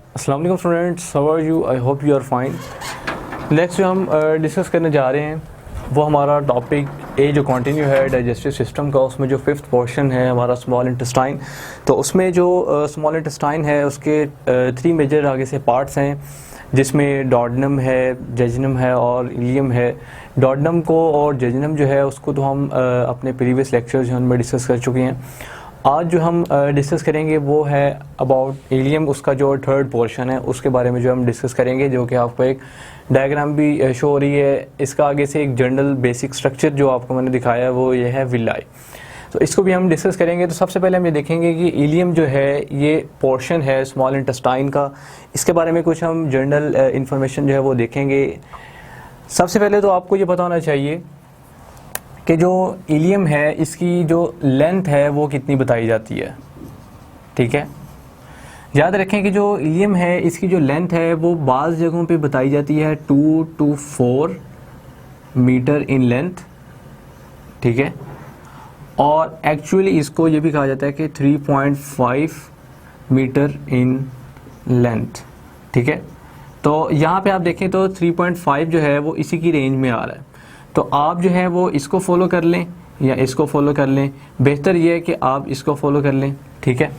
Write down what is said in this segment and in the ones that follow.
अस्सलाम वालेकुम students, how are you? I hope you are fine. Next जो हम डिस्कस करने जा रहे हैं वो हमारा टॉपिक ए जो कंटिन्यू है डाइजेस्टिव सिस्टम का। उसमें जो फिफ्थ पोर्शन है हमारा स्मॉल इंटेस्टाइन, तो उसमें जो स्मॉल इंटेस्टाइन है उसके थ्री मेजर आगे से पार्ट्स हैं, जिसमें डोडेनम है, जेजुनम है और इलियम है। डोडेनम को और जेजुनम जो है उसको तो हम अपने प्रीवियस लेक्चर्स जो उनमें डिस्कस कर चुके हैं। आज जो हम डिस्कस करेंगे वो है अबाउट इलियम, उसका जो थर्ड पोर्शन है उसके बारे में जो हम डिस्कस करेंगे, जो कि आपको एक डायग्राम भी शो हो रही है। इसका आगे से एक जनरल बेसिक स्ट्रक्चर जो आपको मैंने दिखाया है वो ये है विलाई, तो इसको भी हम डिस्कस करेंगे। तो सबसे पहले हम ये देखेंगे कि इलियम जो है ये पोर्शन है स्मॉल इंटेस्टाइन का, इसके बारे में कुछ हम जनरल इंफॉर्मेशन जो है वो देखेंगे। सबसे पहले तो आपको ये पता होना चाहिए कि जो इलियम है इसकी जो लेंथ है वो कितनी बताई जाती है। ठीक है, याद रखें कि जो इलियम है इसकी जो लेंथ है वो बाज़ जगहों पे बताई जाती है 2 to 4 मीटर इन लेंथ। ठीक है, और एक्चुअली इसको ये भी कहा जाता है कि 3.5 मीटर इन लेंथ। ठीक है, तो यहाँ पे आप देखें तो 3.5 जो है वो इसी की रेंज में आ रहा है। तो आप जो है वो इसको फॉलो कर लें या इसको फॉलो कर लें, बेहतर ये है कि आप इसको फॉलो कर लें। ठीक है,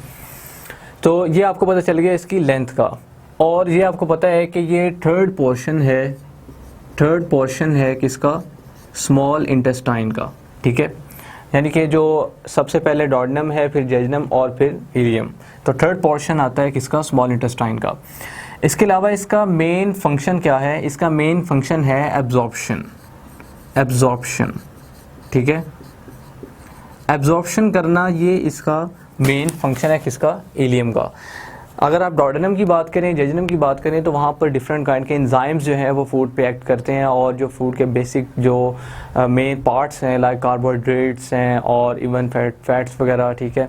तो ये आपको पता चल गया इसकी लेंथ का, और ये आपको पता है कि ये थर्ड पोर्शन है किसका? स्मॉल इंटेस्टाइन का। ठीक है, यानी कि जो सबसे पहले डोडेनम है, फिर जेजुनम और फिर इलियम, तो थर्ड पोर्शन आता है किसका? स्मॉल इंटेस्टाइन का। इसके अलावा इसका मेन फंक्शन क्या है? इसका मेन फंक्शन है एब्जॉर्प्शन। ठीक है, एब्जॉर्प्शन करना ये इसका मेन फंक्शन है किसका? इलियम का। अगर आप डोडेनम की बात करें, जेजुनम की बात करें, तो वहाँ पर डिफरेंट काइंड के एंजाइम्स जो हैं वो फूड पे एक्ट करते हैं, और जो फूड के बेसिक जो मेन पार्ट्स हैं लाइक कार्बोहाइड्रेट्स हैं और इवन फैट्स वगैरह, ठीक है,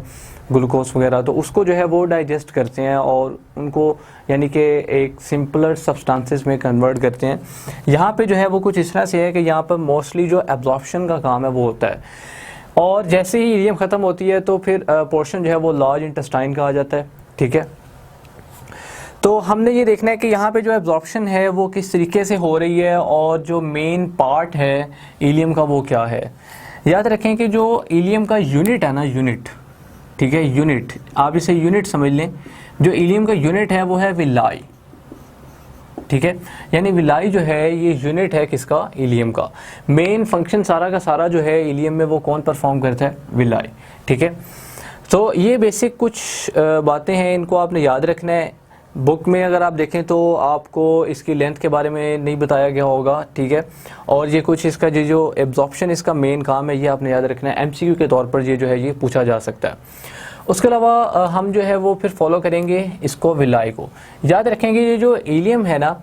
ग्लूकोज वगैरह, तो उसको जो है वो डाइजेस्ट करते हैं और उनको यानी कि एक सिंपलर सब्सटेंसेस में कन्वर्ट करते हैं। यहाँ पे जो है वो कुछ इस तरह से है कि यहाँ पर मोस्टली जो एब्जॉर्प्शन का काम है वो होता है, और जैसे ही इलियम ख़त्म होती है तो फिर पोर्शन जो है वो लार्ज इंटेस्टाइन का आ जाता है। ठीक है, तो हमने ये देखना है कि यहाँ पे जो एब्जॉर्प्शन है वो किस तरीके से हो रही है, और जो मेन पार्ट है इलियम का वो क्या है। याद रखें कि जो इलियम का यूनिट है ना, यूनिट, ठीक है, यूनिट, आप इसे यूनिट समझ लें। जो इलियम का यूनिट है वो है विलाई। ठीक है, यानी विलाई जो है ये यूनिट है किसका? इलियम का। मेन फंक्शन सारा का सारा जो है इलियम में वो कौन परफॉर्म करता है? विलाई। ठीक है, तो ये बेसिक कुछ बातें हैं, इनको आपने याद रखना है। बुक में अगर आप देखें तो आपको इसकी लेंथ के बारे में नहीं बताया गया होगा। ठीक है, और ये कुछ इसका जो एब्जॉर्प्शन इसका मेन काम है ये आपने याद रखना है। एमसीक्यू के तौर पर ये जो है ये पूछा जा सकता है। उसके अलावा हम जो है वो फिर फॉलो करेंगे इसको, विलाई को। याद रखेंगे ये जो इलियम है ना,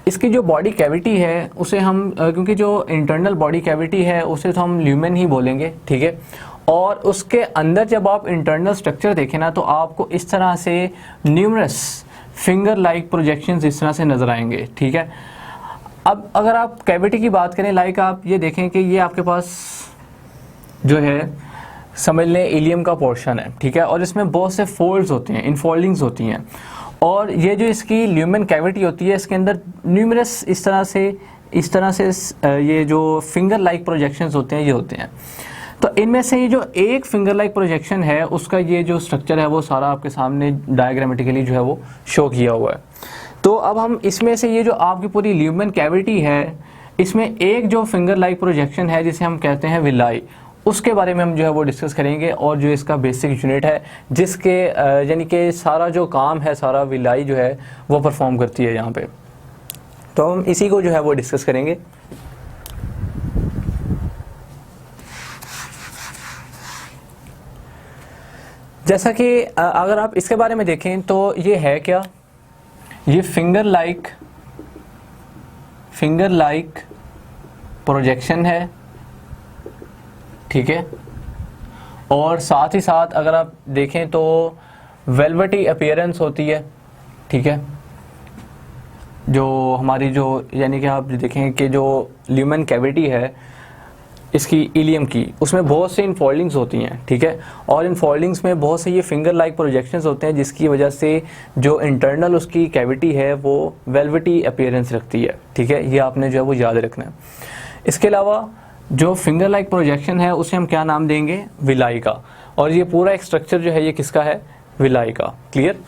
इसकी जो बॉडी कैविटी है उसे हम क्योंकि जो इंटरनल बॉडी कैविटी है उसे तो हम ल्यूमेन ही बोलेंगे। ठीक है, और उसके अंदर जब आप इंटरनल स्ट्रक्चर देखें ना तो आपको इस तरह से न्यूमरस फिंगर लाइक प्रोजेक्शंस इस तरह से नज़र आएंगे। ठीक है, अब अगर आप कैविटी की बात करें, लाइक आप ये देखें कि ये आपके पास जो है समझ लें इलियम का पोर्शन है। ठीक है, और इसमें बहुत से फोल्ड्स होते हैं, इनफोल्डिंग्स होती हैं, और ये जो इसकी ल्यूमेन कैविटी होती है इसके अंदर न्यूमरस इस तरह से ये जो फिंगर लाइक प्रोजेक्शंस होते हैं ये होते हैं। तो इनमें से ये जो एक फिंगर लाइक प्रोजेक्शन है उसका ये जो स्ट्रक्चर है वो सारा आपके सामने डायग्रामेटिकली जो है वो शो किया हुआ है। तो अब हम इसमें से ये जो आपकी पूरी ल्यूमेन कैविटी है इसमें एक जो फिंगर लाइक प्रोजेक्शन है जिसे हम कहते हैं विलाई, उसके बारे में हम जो है वो डिस्कस करेंगे, और जो इसका बेसिक यूनिट है जिसके यानी कि सारा जो काम है सारा विलाई जो है वो परफॉर्म करती है यहाँ पे। तो हम इसी को जो है वो डिस्कस करेंगे। जैसा कि अगर आप इसके बारे में देखें तो ये है क्या? ये फिंगर लाइक प्रोजेक्शन है। ठीक है, और साथ ही साथ अगर आप देखें तो वेलवेटी अपीयरेंस होती है। ठीक है, जो हमारी जो यानी कि आप देखें कि जो ल्यूमेन कैविटी है इसकी इलियम की, उसमें बहुत से इनफोल्डिंग्स होती हैं, ठीक है, और इनफोल्डिंग्स में बहुत से ये फिंगर लाइक प्रोजेक्शंस होते हैं, जिसकी वजह से जो इंटरनल उसकी कैविटी है वो वेलवेटी अपीयरेंस रखती है, ठीक है, ये आपने जो है वो याद रखना है। इसके अलावा जो फिंगर लाइक प्रोजेक्शन है उसे हम क्या नाम देंगे, विलाई का, और ये पूरा एक स्ट्रक्चर जो है ये किसका है, विलाई का। क्लियर।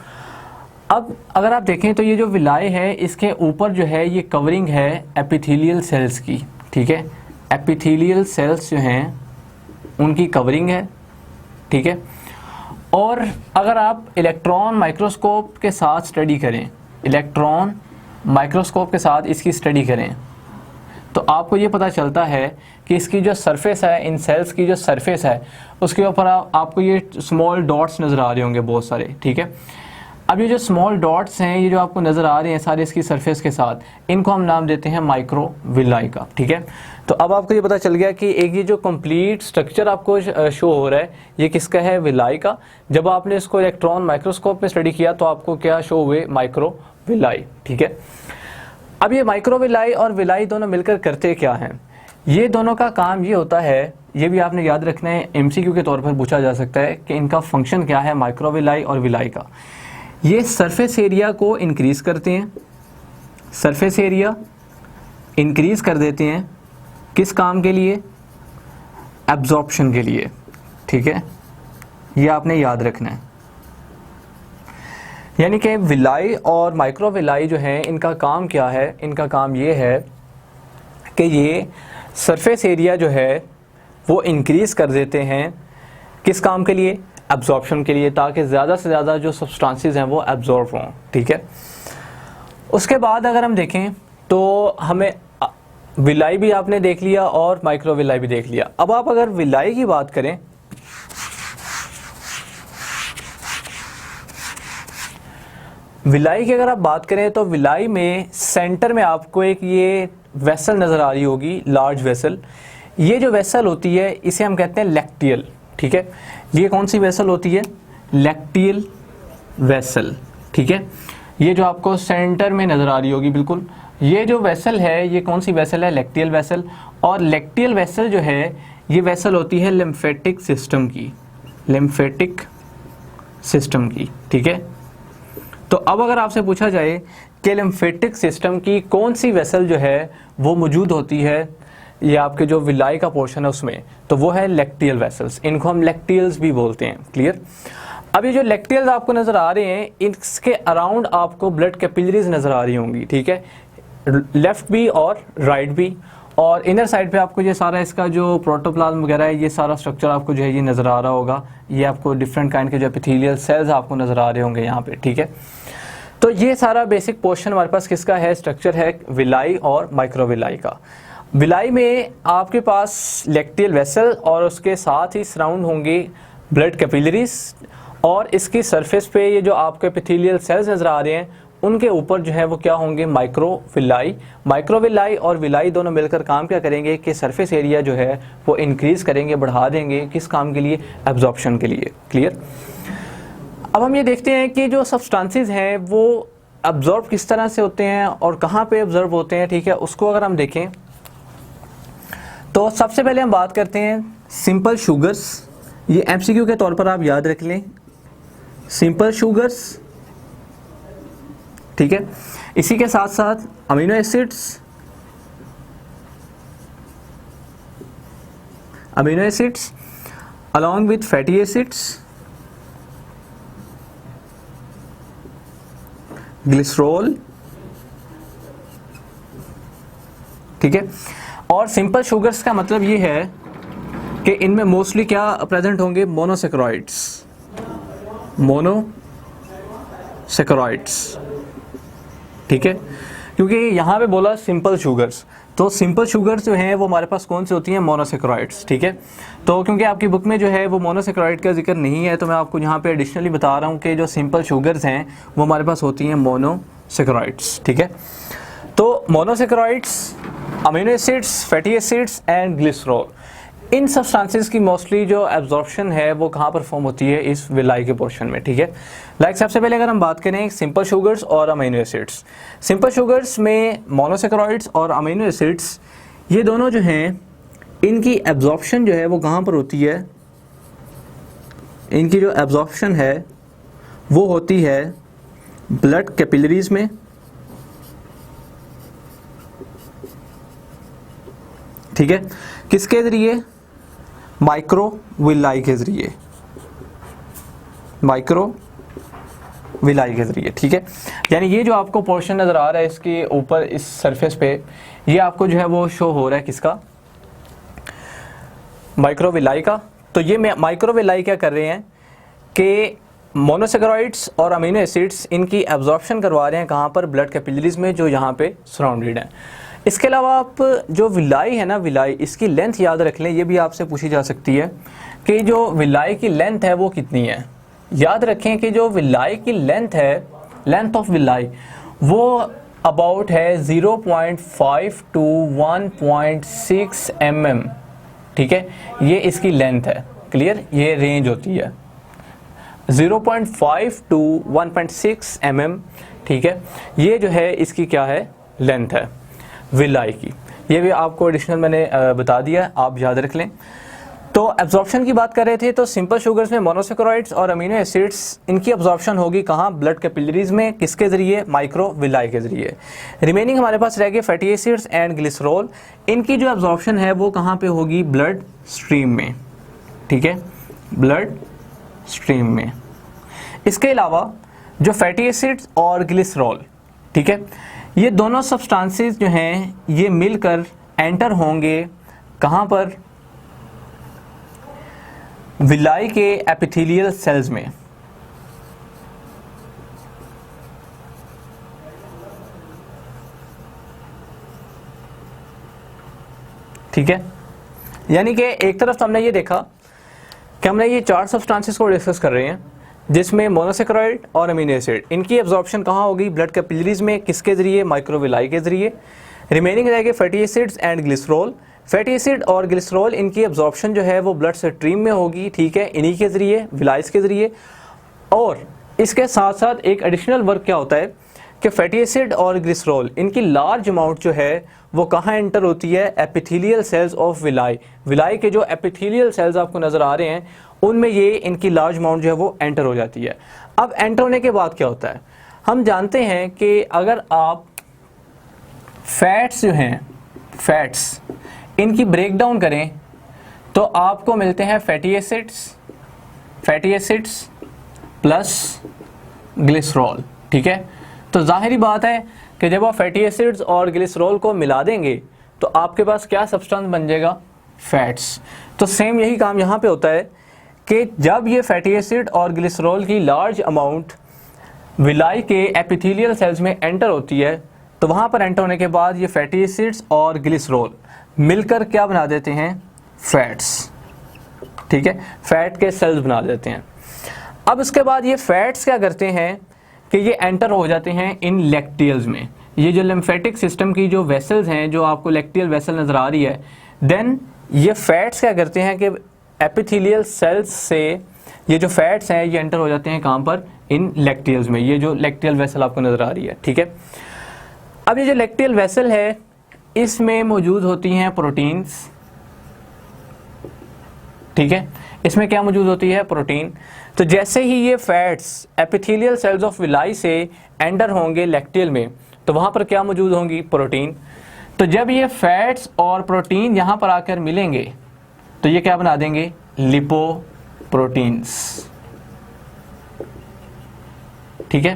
अब अगर आप देखें तो ये जो विलाई है इसके ऊपर जो है ये कवरिंग है एपिथेलियल सेल्स की, ठीक है, एपिथेलियल सेल्स जो हैं उनकी कवरिंग है, ठीक है। और अगर आप इलेक्ट्रॉन माइक्रोस्कोप के साथ स्टडी करें, इलेक्ट्रॉन माइक्रोस्कोप के साथ इसकी स्टडी करें, तो आपको ये पता चलता है कि इसकी जो सरफेस है, इन सेल्स की जो सरफेस है उसके ऊपर आपको ये स्मॉल डॉट्स नज़र आ रहे होंगे बहुत सारे, ठीक है। अब ये जो स्मॉल डॉट्स हैं ये जो आपको नज़र आ रहे हैं सारे इसकी सरफेस के साथ, इनको हम नाम देते हैं माइक्रोविलाई का, ठीक है। तो अब आपको ये पता चल गया कि एक ये जो कंप्लीट स्ट्रक्चर आपको शो हो रहा है ये किसका है, विलाई का। जब आपने इसको इलेक्ट्रॉन माइक्रोस्कोप में स्टडी किया तो आपको क्या शो हुए, माइक्रोविलाई, ठीक है। अब ये माइक्रोविलाई और विलाई दोनों मिलकर करते क्या हैं, ये दोनों का काम ये होता है, ये भी आपने याद रखना है, एमसीक्यू के तौर पर पूछा जा सकता है कि इनका फंक्शन क्या है माइक्रोविलाई और विलाई का। ये सरफेस एरिया को इंक्रीज़ करते हैं, सरफेस एरिया इंक्रीज़ कर देते हैं, किस काम के लिए, एब्जॉर्प्शन के लिए, ठीक है, ये आपने याद रखना है। यानी कि विलाई और माइक्रोविलाई जो हैं इनका काम क्या है, इनका काम ये है कि ये सरफेस एरिया जो है वो इंक्रीज़ कर देते हैं, किस काम के लिए, एब्जॉर्प्शन के लिए, ताकि ज़्यादा से ज़्यादा जो सब्सटेंसेस हैं वो एब्जॉर्ब हों, ठीक है। उसके बाद अगर हम देखें तो हमें विलाई भी आपने देख लिया और माइक्रोविलाई भी देख लिया। अब आप अगर विलाई की बात करें, विलाई की अगर आप बात करें तो विलाई में सेंटर में आपको एक ये वेसल नज़र आ रही होगी, लार्ज वेसल। ये जो वेसल होती है इसे हम कहते हैं लैक्टियल, ठीक है। ये कौन सी वेसल होती है, लैक्टियल वेसल, ठीक है। ये जो आपको सेंटर में नज़र आ रही होगी बिल्कुल, ये जो वेसल है ये कौन सी वेसल है, लैक्टियल वेसल। और लैक्टियल वेसल जो है ये वेसल होती है लिम्फेटिक सिस्टम की, लिम्फेटिक सिस्टम की, ठीक है। तो अब अगर आपसे पूछा जाए कि लिम्फेटिक सिस्टम की कौन सी वेसल जो है वो मौजूद होती है ये आपके जो विलाई का पोर्शन है उसमें, तो वो है लैक्टियल वेसल्स, इनको हम लैक्टियल्स भी बोलते हैं। क्लियर। अब ये जो लैक्टियल्स आपको नज़र आ रहे हैं इसके अराउंड आपको ब्लड कैपिलरीज नज़र आ रही होंगी, ठीक है, लेफ्ट भी और राइट भी। और इनर साइड पे आपको ये सारा इसका जो प्रोटोप्लाज्म वगैरह है ये सारा स्ट्रक्चर आपको जो है ये नज़र आ रहा होगा, ये आपको डिफरेंट काइंड के जो एपिथेलियल सेल्स आपको नज़र आ रहे होंगे यहाँ पे, ठीक है। तो ये सारा बेसिक पोर्शन हमारे पास किसका है, स्ट्रक्चर है विलाई और माइक्रोविलाई का। विलाई में आपके पास लैक्टियल वेसल और उसके साथ ही सराउंड होंगे ब्लड कैपिलरीज, और इसकी सरफेस पे ये जो आपके एपिथेलियल सेल्स नज़र आ रहे हैं उनके ऊपर जो है वो क्या होंगे, माइक्रोविलाई। माइक्रोविलाई और विलाई दोनों मिलकर काम क्या करेंगे कि सरफेस एरिया जो है वो इंक्रीज़ करेंगे, बढ़ा देंगे, किस काम के लिए, एब्जॉर्प्शन के लिए। क्लियर। अब हम ये देखते हैं कि जो सब्सटेंसेस हैं वो एब्जॉर्ब किस तरह से होते हैं और कहाँ पे एब्जॉर्ब होते हैं, ठीक है। उसको अगर हम देखें तो सबसे पहले हम बात करते हैं सिंपल शुगर्स। ये एमसीक्यू के तौर पर आप याद रख लें, सिंपल शुगर्स, ठीक है। इसी के साथ साथ amino acids, amino acids along with fatty acids, glycerol, ठीक है। और सिंपल शुगर्स का मतलब ये है कि इनमें मोस्टली क्या प्रेजेंट होंगे, मोनोसेकेरॉइड्स, मोनोसेकेरॉइड्स, ठीक है। क्योंकि यहाँ पे बोला सिंपल शुगर्स, तो सिंपल शुगर्स जो हैं वो हमारे पास कौन सी होती हैं, मोनोसेकेरॉइड्स, ठीक है। तो क्योंकि आपकी बुक में जो है वो मोनोसेकेरॉइड का जिक्र नहीं है तो मैं आपको यहाँ पे एडिशनली बता रहा हूँ कि जो सिंपल शुगर्स हैं वो हमारे पास होती हैं मोनोसेकेरॉइड्स, ठीक है। तो monosaccharides, amino acids, fatty acids and glycerol, इन सब्सटेंसेस की मोस्टली जो एब्जॉर्प्शन है वो कहाँ परफॉर्म होती है, इस विलाई के पोर्शन में, ठीक है। लाइक सबसे पहले अगर हम बात करें सिंपल शुगर्स और अमीनो एसिड्स, सिंपल शुगर्स में मोनोसेकेरॉइड्स और अमीनो एसिड्स ये दोनों जो हैं इनकी एब्जॉर्प्शन जो है वो कहाँ पर होती है, इनकी जो एब्जॉर्प्शन है वो होती है ब्लड कैपिलरीज में, ठीक है, किसके जरिए, माइक्रोविलाई के जरिए, माइक्रोविलाई के जरिए, ठीक है। यानी ये जो आपको पोर्शन नजर आ रहा है इसके ऊपर इस सरफेस पे, ये आपको जो है वो शो हो रहा है किसका, माइक्रोविलाई का। तो ये माइक्रोविलाई क्या कर रहे हैं कि मोनोसेकेराइड्स और अमीनो एसिड्स इनकी एब्जॉर्प्शन करवा रहे हैं कहाँ पर, ब्लड कैपिलरीज में जो यहाँ पे सराउंडेड हैं। इसके अलावा आप जो विलाई है ना, विलाई, इसकी लेंथ याद रख लें, ये भी आपसे पूछी जा सकती है कि जो विलाई की लेंथ है वो कितनी है। याद रखें कि जो विलाई की लेंथ है, लेंथ ऑफ विलाई, वो अबाउट है 0.5 to 1.6 mm, ठीक है, ये इसकी लेंथ है, क्लियर, ये रेंज होती है 0.5 to 1.6 mm, ठीक है, ये जो है इसकी क्या है, लेंथ है विलाई की। ये भी आपको एडिशनल मैंने बता दिया, आप याद रख लें। तो एब्जॉर्प्शन की बात कर रहे थे, तो सिंपल शुगर्स में मोनोसेकेराइड्स और अमीनो एसिड्स, इनकी एब्जॉर्प्शन होगी कहाँ, ब्लड कैपिलरीज में, किसके जरिए, माइक्रोविलाई के जरिए। रिमेनिंग हमारे पास रह गए फैटी एसिड्स एंड ग्लिसरॉल, इनकी जो एब्जॉर्प्शन है वो कहाँ पे होगी, ब्लड स्ट्रीम में, ठीक है, ब्लड स्ट्रीम में। इसके अलावा जो फैटी एसिड्स और ग्लिसरॉल, ठीक है, ये दोनों सब्सटेंसेस जो हैं ये मिलकर एंटर होंगे कहाँ पर, विलाई के एपिथेलियल सेल्स में, ठीक है। यानी कि एक तरफ तो हमने ये देखा कि हमने ये 4 सब्सटेंसेस को डिस्कस कर रहे हैं, जिसमें मोनोसेकेराइड और अमीनो एसिड, इनकी एब्जॉर्प्शन कहाँ होगी, ब्लड कैपिलरीज में, किसके जरिए, माइक्रोविलाई के जरिए। रिमेनिंग रहेंगे fatty acids and glycerol, fatty acid और ग्लिसरॉल इनकी एब्जॉर्प्शन जो है वो ब्लड स्ट्रीम में होगी, ठीक है, इन्हीं के जरिए, विलाइस के जरिए। और इसके साथ साथ एक एडिशनल वर्क क्या होता है कि फैटी एसिड और ग्लिसरॉल इनकी लार्ज अमाउंट जो है वो कहाँ एंटर होती है, epithelial cells of villi, villi के जो एपिथेलियल सेल्स आपको नज़र आ रहे हैं उनमें ये इनकी लार्ज अमाउंट जो है वो एंटर हो जाती है। अब एंटर होने के बाद क्या होता है, हम जानते हैं कि अगर आप फैट्स जो हैं, फैट्स इनकी ब्रेक डाउन करें तो आपको मिलते हैं फैटी एसिड्स प्लस ग्लिसरॉल, ठीक है। तो जाहिर बात है कि जब आप फैटी एसिड्स और ग्लिसरॉल को मिला देंगे तो आपके पास क्या सब्सटेंस बन जाएगा, फैट्स। तो सेम यही काम यहाँ पे होता है कि जब ये फैटी एसिड और ग्लिसरॉल की लार्ज अमाउंट विलाई के एपिथेलियल सेल्स में एंटर होती है, तो वहाँ पर एंटर होने के बाद ये फैटी एसिड्स और ग्लिसरॉल मिलकर क्या बना देते हैं, फैट्स, ठीक है, फैट के सेल्स बना देते हैं। अब इसके बाद ये फैट्स क्या करते हैं कि ये एंटर हो जाते हैं इन लैक्टियल्स में, ये जो लिम्फेटिक सिस्टम की जो वेसल्स हैं, जो आपको लैक्टियल वेसल नज़र आ रही है, देन ये फैट्स क्या करते हैं कि एपिथेलियल सेल्स से ये जो फैट्स हैं ये एंटर हो जाते हैं कहाँ पर, इन लैक्टियल्स में, ये जो लैक्टियल वेसल आपको नज़र आ रही है, ठीक है। अब ये जो लैक्टियल वेसल है इसमें मौजूद होती हैं प्रोटीन्स, ठीक है, इसमें क्या मौजूद होती है, प्रोटीन। तो जैसे ही ये fats epithelial cells of villi से एंटर होंगे लैक्टियल में, तो वहाँ पर क्या मौजूद होंगी, प्रोटीन। तो जब ये फैट्स और प्रोटीन यहाँ पर आकर मिलेंगे तो ये क्या बना देंगे, लिपोप्रोटीन्स, ठीक है।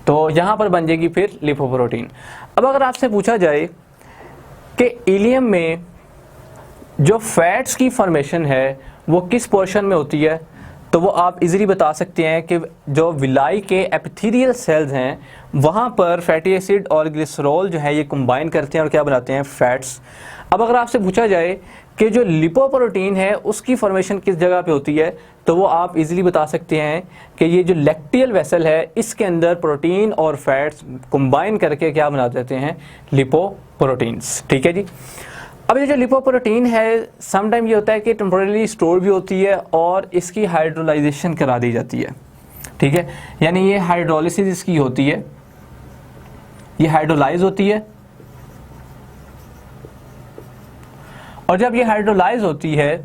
तो यहाँ पर बन जाएगी फिर लिपोप्रोटीन। अब अगर आपसे पूछा जाए कि इलियम में जो फैट्स की फॉर्मेशन है वो किस पोर्शन में होती है, तो वो आप इजीली बता सकते हैं कि जो विलाई के एपिथेलियल सेल्स हैं वहाँ पर फैटी एसिड और ग्लिसरॉल जो है ये कंबाइन करते हैं और क्या बनाते हैं, फैट्स। अब अगर आपसे पूछा जाए कि जो लिपोप्रोटीन है उसकी फॉर्मेशन किस जगह पे होती है, तो वो आप इजीली बता सकते हैं कि ये जो लैक्टियल वेसल है इसके अंदर प्रोटीन और फैट्स कंबाइन करके क्या बना देते हैं, लिपोप्रोटीन्स, ठीक है जी। अब ये जो लिपोप्रोटीन है समटाइम ये होता है कि टेम्पोरेली स्टोर भी होती है और इसकी हाइड्रोलाइजेशन करा दी जाती है, ठीक है, यानी ये हाइड्रोलिसिस इसकी होती है, ये हाइड्रोलाइज होती है और जब ये हाइड्रोलाइज होती है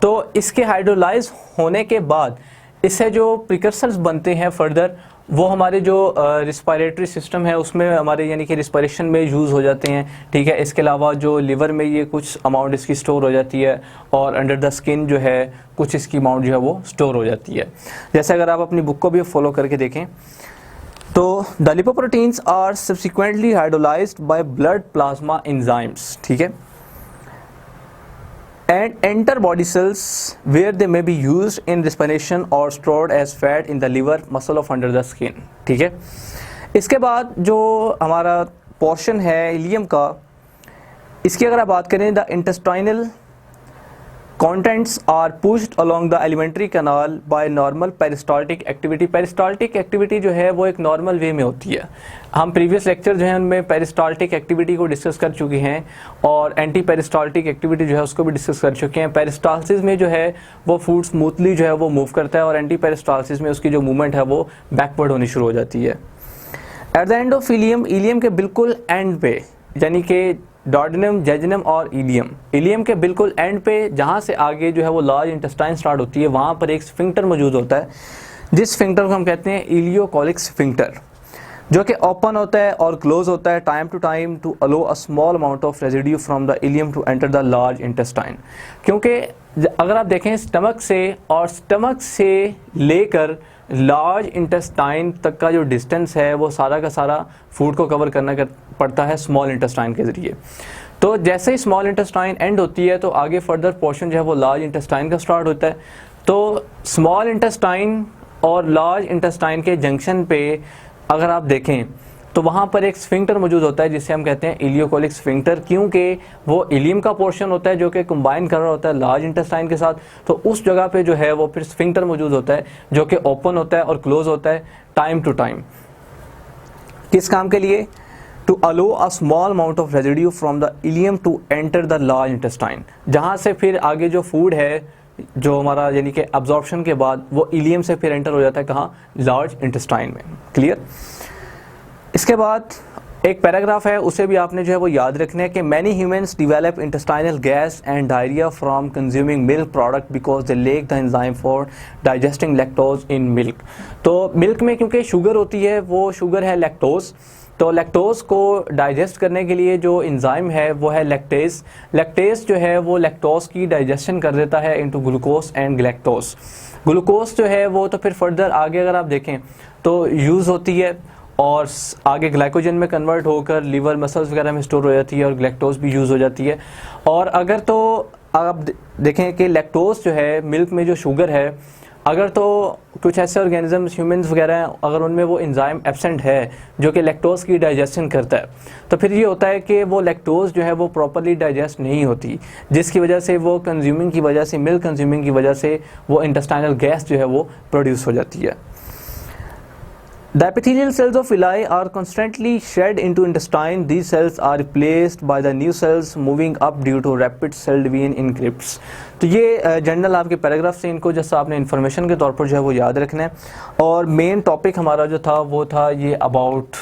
तो इसके हाइड्रोलाइज होने के बाद इससे जो प्रिकर्सर्स बनते हैं फर्दर, वो हमारे जो रिस्पायरेटरी सिस्टम है उसमें हमारे यानी कि रिस्पायरेशन में यूज़ हो जाते हैं, ठीक है। इसके अलावा जो लिवर में ये कुछ अमाउंट इसकी स्टोर हो जाती है और अंडर द स्किन जो है कुछ इसकी अमाउंट जो है वो स्टोर हो जाती है। जैसे अगर आप अपनी बुक को भी फॉलो करके देखें तो the lipoproteins are subsequently hydrolysed by blood plasma enzymes, ठीक है, and enter body cells where they may be used in respiration or stored as fat in the liver muscle of under the skin, ठीक है। इसके बाद जो हमारा portion है ilium का, इसकी अगर आप बात करें, the intestinal contents are pushed along the alimentary canal by normal peristaltic activity। peristaltic activity जो है वो एक नॉर्मल वे में होती है। हम प्रीवियस लेक्चर जो है उनमें पेरिस्टाल्टिक एक्टिविटी को डिस्कस कर चुके हैं और एंटी पेरिस्टाल्टिक एक्टिविटी जो है उसको भी डिस्कस कर चुके हैं। पेरिस्टाल्सिस में जो है वो फूड स्मूथली जो है वो मूव करता है और एंटी पेरिस्टाल्सिस में उसकी जो मूवमेंट है वो बैकवर्ड होनी शुरू हो जाती है। At the end of ileum, ileum के बिल्कुल एंड पे, यानी कि डॉर्डेनम, जेजुनम और इलियम, इलियम के बिल्कुल एंड पे जहाँ से आगे जो है वो लार्ज इंटेस्टाइन स्टार्ट होती है, वहाँ पर एक स्फिंक्टर मौजूद होता है, जिस स्फिंक्टर को हम कहते हैं इलियोकोलिक स्फिंक्टर, जो कि ओपन होता है और क्लोज होता है time to time to allow a small amount of residue from the ileum to enter the large intestine. क्योंकि अगर आप देखें स्टमक से, और स्टमक से लेकर लार्ज इंटेस्टाइन तक का जो डिस्टेंस है वो सारा का सारा फूड को कवर करना पड़ता है स्मॉल इंटेस्टाइन के ज़रिए। तो जैसे ही स्मॉल इंटेस्टाइन एंड होती है तो आगे फर्दर पोर्शन जो है वो लार्ज इंटेस्टाइन का स्टार्ट होता है। तो स्मॉल इंटेस्टाइन और लार्ज इंटेस्टाइन के जंक्शन पे अगर आप देखें तो वहाँ पर एक स्फिंक्टर मौजूद होता है जिसे हम कहते हैं इलियोकोलिक स्फिंक्टर, क्योंकि वो इलियम का पोर्शन होता है जो कि कंबाइन कर रहा होता है लार्ज इंटेस्टाइन के साथ। तो उस जगह पे जो है वो फिर स्फिंक्टर मौजूद होता है जो कि ओपन होता है और क्लोज होता है टाइम टू टाइम। किस काम के लिए? To allow a small amount of residue from the ileum to enter the large intestine, जहाँ से फिर आगे जो फूड है जो हमारा यानी कि एब्जॉर्प्शन के बाद वो इलियम से फिर एंटर हो जाता है कहाँ? लार्ज इंटेस्टाइन में। क्लियर? इसके बाद एक पैराग्राफ है, उसे भी आपने जो है वो याद रखना है कि many humans develop intestinal gas and diarrhoea from consuming milk product because they lake the enzyme for digesting lactose in milk. तो मिल्क में क्योंकि शुगर होती है, वो शुगर है लैक्टोज, तो लैक्टोज को डाइजेस्ट करने के लिए जो एंजाइम है वो है लैक्टेज। लैक्टेज जो है वो लैक्टोज की डाइजेशन कर देता है into glucose and galactose. Glucose जो है वो तो फिर फर्दर आगे अगर आप देखें तो यूज़ होती है और आगे ग्लाइकोजन में कन्वर्ट होकर लीवर मसल्स वगैरह में स्टोर हो जाती है और ग्लैक्टोज भी यूज़ हो जाती है। और अगर तो आप देखें कि लैक्टोज जो है मिल्क में जो शुगर है, अगर तो कुछ ऐसे ऑर्गेनिजम्स ह्यूमंस वगैरह हैं अगर उनमें वो एंजाइम एब्सेंट है जो कि लैक्टोज की डाइजेशन करता है, तो फिर ये होता है कि वो लैक्टोज जो है वो प्रॉपर्ली डाइजेस्ट नहीं होती, जिसकी वजह से वो कंज्यूमिंग की वजह से, मिल्क कंज्यूमिंग की वजह से वो इंटेस्टाइनल गैस जो है वो प्रोड्यूस हो जाती है। The epithelial cells of villi are constantly shed into intestine. These cells are replaced by the new cells moving up due to rapid cell division in crypts. तो ये जनरल आपके paragraph से इनको जैसा आपने इन्फॉर्मेशन के तौर पर जो है वो याद रखना है। और मेन टॉपिक हमारा जो था वो था ये अबाउट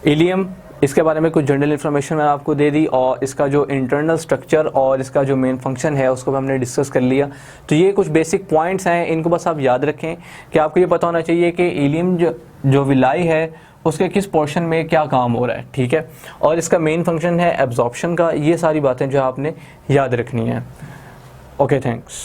इलियम। इसके बारे में कुछ जनरल इन्फॉर्मेशन मैंने आपको दे दी और इसका जो इंटरनल स्ट्रक्चर और इसका जो मेन फंक्शन है उसको भी हमने डिस्कस कर लिया। तो ये कुछ बेसिक पॉइंट्स हैं, इनको बस आप याद रखें कि आपको ये पता होना चाहिए कि इलियम जो विलाई है उसके किस पोर्शन में क्या काम हो रहा है, ठीक है, और इसका मेन फंक्शन है एब्जॉर्प्शन का। ये सारी बातें जो आपने याद रखनी है। Okay, thanks.